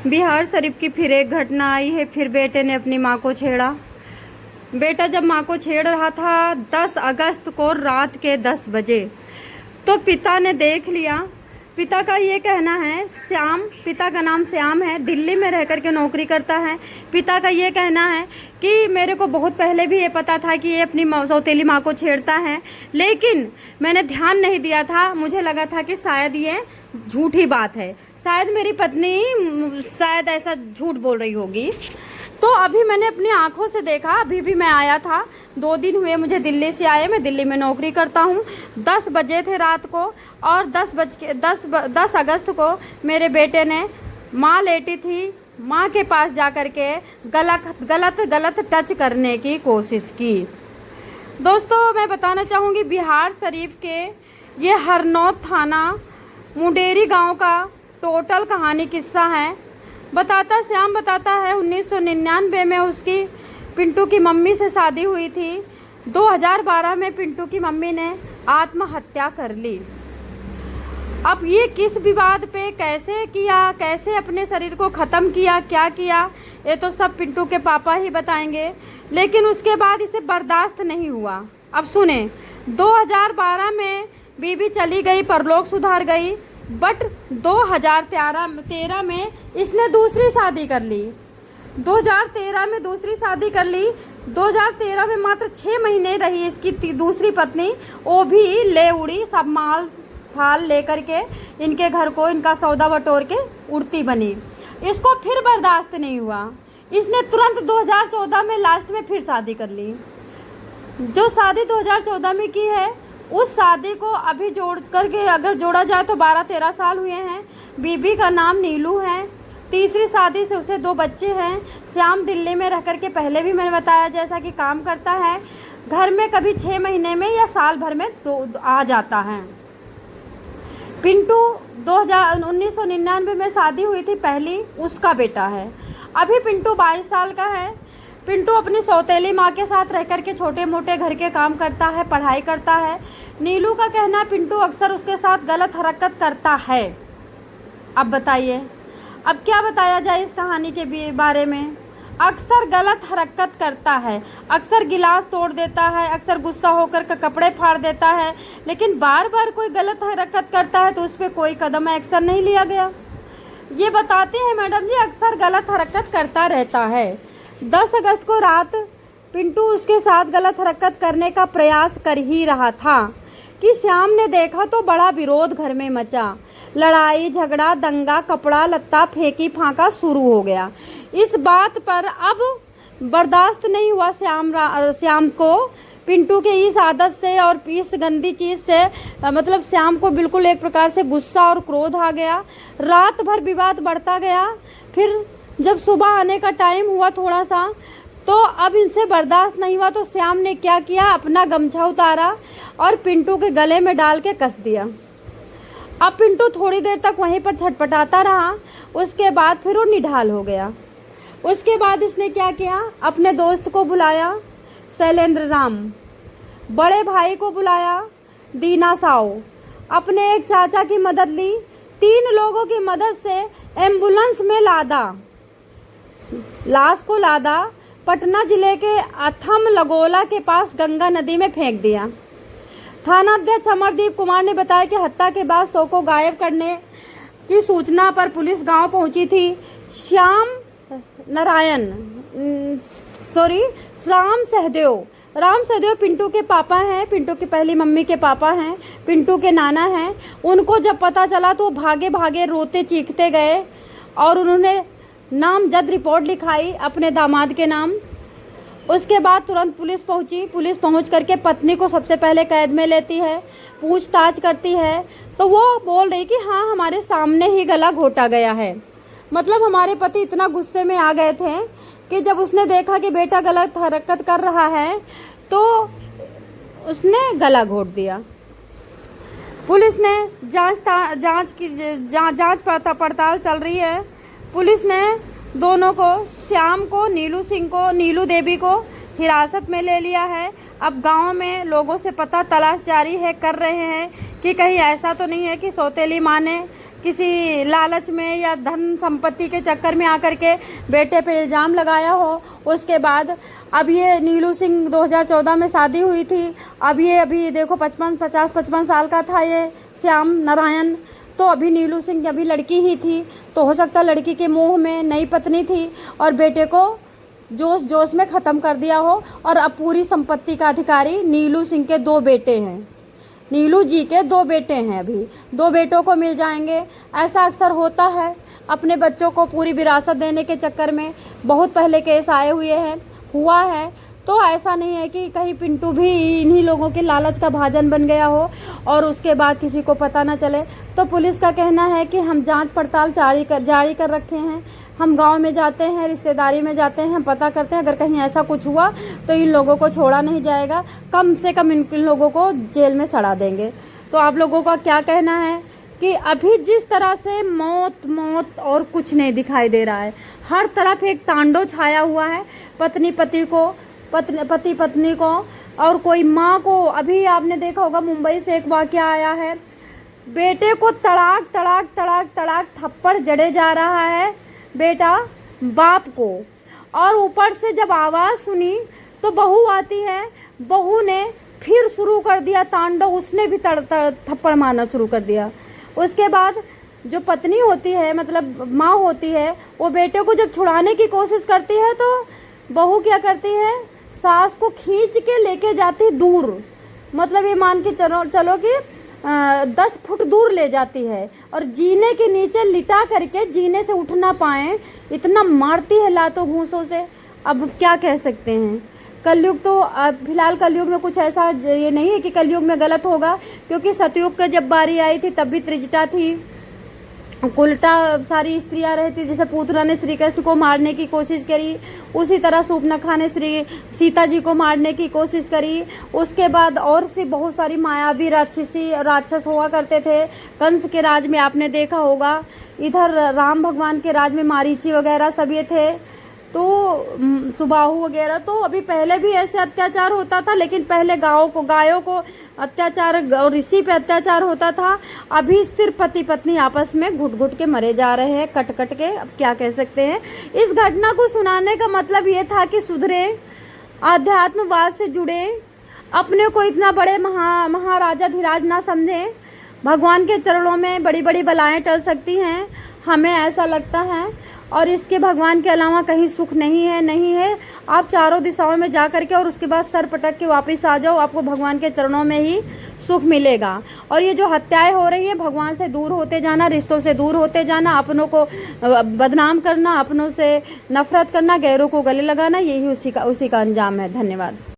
बिहार शरीफ की फिर एक घटना आई है। फिर बेटे ने अपनी मां को छेड़ा। बेटा जब मां को छेड़ रहा था 10 अगस्त को रात के 10 बजे, तो पिता ने देख लिया। पिता का ये कहना है, श्याम, पिता का नाम श्याम है, दिल्ली में रह कर के नौकरी करता है। पिता का ये कहना है कि मेरे को बहुत पहले भी ये पता था कि ये अपनी सौतेली माँ को छेड़ता है, लेकिन मैंने ध्यान नहीं दिया था। मुझे लगा था कि शायद ये झूठी बात है, शायद मेरी पत्नी शायद ऐसा झूठ बोल रही होगी। तो अभी मैंने अपनी आंखों से देखा। अभी भी मैं आया था, 2 दिन हुए मुझे दिल्ली से आए। मैं दिल्ली में नौकरी करता हूँ। 10 बजे थे रात को, और 10 अगस्त को मेरे बेटे ने माँ लेटी थी, माँ के पास जा कर के गलत टच करने की कोशिश की। दोस्तों, मैं बताना चाहूँगी बिहार शरीफ के ये हरनौत थाना मुंडेरी गांव का टोटल कहानी किस्सा है। श्याम बताता है 1999 में उसकी पिंटू की मम्मी से शादी हुई थी। 2012 में पिंटू की मम्मी ने आत्महत्या कर ली। अब ये किस विवाद पे कैसे किया, कैसे अपने शरीर को ख़त्म किया, क्या किया, ये तो सब पिंटू के पापा ही बताएंगे। लेकिन उसके बाद इसे बर्दाश्त नहीं हुआ। अब सुने, 2012 में बीबी चली गई, परलोक सुधार गई, बट 2013 में इसने दूसरी शादी कर ली। 2013 में दूसरी शादी कर ली। 2013 में मात्र 6 महीने रही इसकी दूसरी पत्नी, वो भी ले उड़ी, सब माल फाल लेकर के इनके घर को, इनका सौदा बटोर के उड़ती बनी। इसको फिर बर्दाश्त नहीं हुआ, इसने तुरंत 2014 में लास्ट में फिर शादी कर ली। जो शादी 2014 में की है, उस शादी को अभी जोड़ करके अगर जोड़ा जाए तो 12-13 साल हुए हैं। बीबी का नाम नीलू है। तीसरी शादी से उसे 2 बच्चे हैं। श्याम दिल्ली में रह कर के, पहले भी मैंने बताया जैसा कि काम करता है। घर में कभी 6 महीने में या साल भर में आ जाता है। पिंटू 1999 में शादी हुई थी पहली, उसका बेटा है। अभी पिंटू 22 साल का है। पिंटू अपनी सौतेली माँ के साथ रह कर के छोटे मोटे घर के काम करता है, पढ़ाई करता है। नीलू का कहना है पिंटू अक्सर उसके साथ गलत हरकत करता है। अब बताइए, अब क्या बताया जाए इस कहानी के बारे में। अक्सर गलत हरकत करता है, अक्सर गिलास तोड़ देता है, अक्सर गुस्सा होकर के कपड़े फाड़ देता है, लेकिन बार बार कोई गलत हरकत करता है तो उस पर कोई कदम एक्शन नहीं लिया गया। ये बताते हैं मैडम जी, अक्सर गलत हरकत करता रहता है। 10 अगस्त को रात पिंटू उसके साथ गलत हरकत करने का प्रयास कर ही रहा था कि श्याम ने देखा तो बड़ा विरोध घर में मचा। लड़ाई झगड़ा, दंगा, कपड़ा लत्ता फेंकी फांका शुरू हो गया। इस बात पर अब बर्दाश्त नहीं हुआ श्याम को पिंटू के इस आदत से और इस गंदी चीज़ से। मतलब श्याम को बिल्कुल एक प्रकार से गुस्सा और क्रोध आ गया। रात भर विवाद बढ़ता गया। फिर जब सुबह आने का टाइम हुआ थोड़ा सा, तो अब इनसे बर्दाश्त नहीं हुआ तो श्याम ने क्या किया, अपना गमछा उतारा और पिंटू के गले में डाल के कस दिया। अब पिंटू थोड़ी देर तक वहीं पर छटपटाता रहा। उसके बाद फिर वो निढाल हो गया। उसके बाद इसने क्या किया, अपने दोस्त को बुलाया, शैलेंद्र राम, बड़े भाई को बुलाया, दीना साओ, अपने एक चाचा की मदद ली। 3 लोगों की मदद से एम्बुलेंस में लाश को लादा, पटना जिले के अथम लगोला के पास गंगा नदी में फेंक दिया। थाना अध्यक्ष अमरदीप कुमार ने बताया कि हत्या के बाद शव को गायब करने की सूचना पर पुलिस गांव पहुंची थी। राम सहदेव पिंटू के पापा हैं, पिंटू की पहली मम्मी के पापा हैं, पिंटू के नाना हैं। उनको जब पता चला तो भागे भागे रोते चीखते गए और उन्होंने नामजद रिपोर्ट लिखाई अपने दामाद के नाम। उसके बाद तुरंत पुलिस पहुंची। पुलिस पहुंच करके पत्नी को सबसे पहले कैद में लेती है, पूछताछ करती है, तो वो बोल रही कि हाँ, हमारे सामने ही गला घोटा गया है। मतलब हमारे पति इतना गुस्से में आ गए थे कि जब उसने देखा कि बेटा गलत हरकत कर रहा है तो उसने गला घोट दिया। पुलिस ने जांच पड़ताल चल रही है। पुलिस ने दोनों को, श्याम को, नीलू देवी को हिरासत में ले लिया है। अब गांव में लोगों से पता तलाश जारी है, कर रहे हैं कि कहीं ऐसा तो नहीं है कि सौतेली माँ ने किसी लालच में या धन संपत्ति के चक्कर में आकर के बेटे पे इल्ज़ाम लगाया हो। उसके बाद अब ये नीलू सिंह 2014 में शादी हुई थी, अब ये अभी देखो 55 साल का था ये श्याम नारायण। तो अभी नीलू सिंह अभी लड़की ही थी, तो हो सकता लड़की के मुंह में नई पत्नी थी और बेटे को जोश जोश में ख़त्म कर दिया हो। और अब पूरी संपत्ति का अधिकारी नीलू सिंह के 2 बेटे हैं, नीलू जी के 2 बेटे हैं, अभी 2 बेटों को मिल जाएंगे। ऐसा अक्सर होता है, अपने बच्चों को पूरी विरासत देने के चक्कर में बहुत पहले केस आए हुआ है। तो ऐसा नहीं है कि कहीं पिंटू भी इन्हीं लोगों के लालच का भाजन बन गया हो और उसके बाद किसी को पता ना चले। तो पुलिस का कहना है कि हम जांच पड़ताल जारी कर रखे हैं। हम गांव में जाते हैं, रिश्तेदारी में जाते हैं, पता करते हैं, अगर कहीं ऐसा कुछ हुआ तो इन लोगों को छोड़ा नहीं जाएगा, कम से कम इन लोगों को जेल में सड़ा देंगे। तो आप लोगों का क्या कहना है कि अभी जिस तरह से मौत और कुछ नहीं दिखाई दे रहा है, हर तरफ एक तांडव छाया हुआ है, पति पत्नी को और कोई माँ को। अभी आपने देखा होगा मुंबई से एक वाकया आया है, बेटे को तड़ाक थप्पड़ जड़े जा रहा है बेटा बाप को, और ऊपर से जब आवाज़ सुनी तो बहू आती है, बहू ने फिर शुरू कर दिया तांडव, उसने भी थप्पड़ मारना शुरू कर दिया। उसके बाद जो पत्नी होती है, मतलब माँ होती है, वो बेटे को जब छुड़ाने की कोशिश करती है तो बहू क्या करती है, सास को खींच के लेके जाती दूर, मतलब ये मान के चलो कि 10 फुट दूर ले जाती है और जीने के नीचे लिटा करके जीने से उठ ना पाए इतना मारती है लातों घूंसों से। अब क्या कह सकते हैं, कलयुग तो फिलहाल कलयुग में कुछ ऐसा ये नहीं है कि कलयुग में गलत होगा, क्योंकि सतयुग का जब बारी आई थी तब भी त्रिजटा थी, उल्टा सारी स्त्रियां रहती। जैसे पूतना ने श्री कृष्ण को मारने की कोशिश करी, उसी तरह सूर्पनखा ने सीता जी को मारने की कोशिश करी। उसके बाद और सी बहुत सारी मायावी राक्षस हुआ करते थे। कंस के राज में आपने देखा होगा, इधर राम भगवान के राज में मारीची वगैरह सब ये थे, तो सुबाहु वगैरह। तो अभी पहले भी ऐसे अत्याचार होता था, लेकिन पहले गायों को अत्याचार और ऋषि पे अत्याचार होता था। अभी सिर्फ पति पत्नी आपस में घुट घुट के मरे जा रहे हैं, कट कट के। अब क्या कह सकते हैं, इस घटना को सुनाने का मतलब ये था कि सुधरे, आध्यात्मवाद से जुड़े, अपने को इतना बड़े महाराजा धीराज ना समझें। भगवान के चरणों में बड़ी बड़ी बलाएं टल सकती हैं, हमें ऐसा लगता है, और इसके भगवान के अलावा कहीं सुख नहीं है। आप चारों दिशाओं में जा करके और उसके बाद सर पटक के वापस आ जाओ, आपको भगवान के चरणों में ही सुख मिलेगा। और ये जो हत्याएं हो रही है, भगवान से दूर होते जाना, रिश्तों से दूर होते जाना, अपनों को बदनाम करना, अपनों से नफरत करना, गैरों को गले लगाना, यही उसी का अंजाम है। धन्यवाद।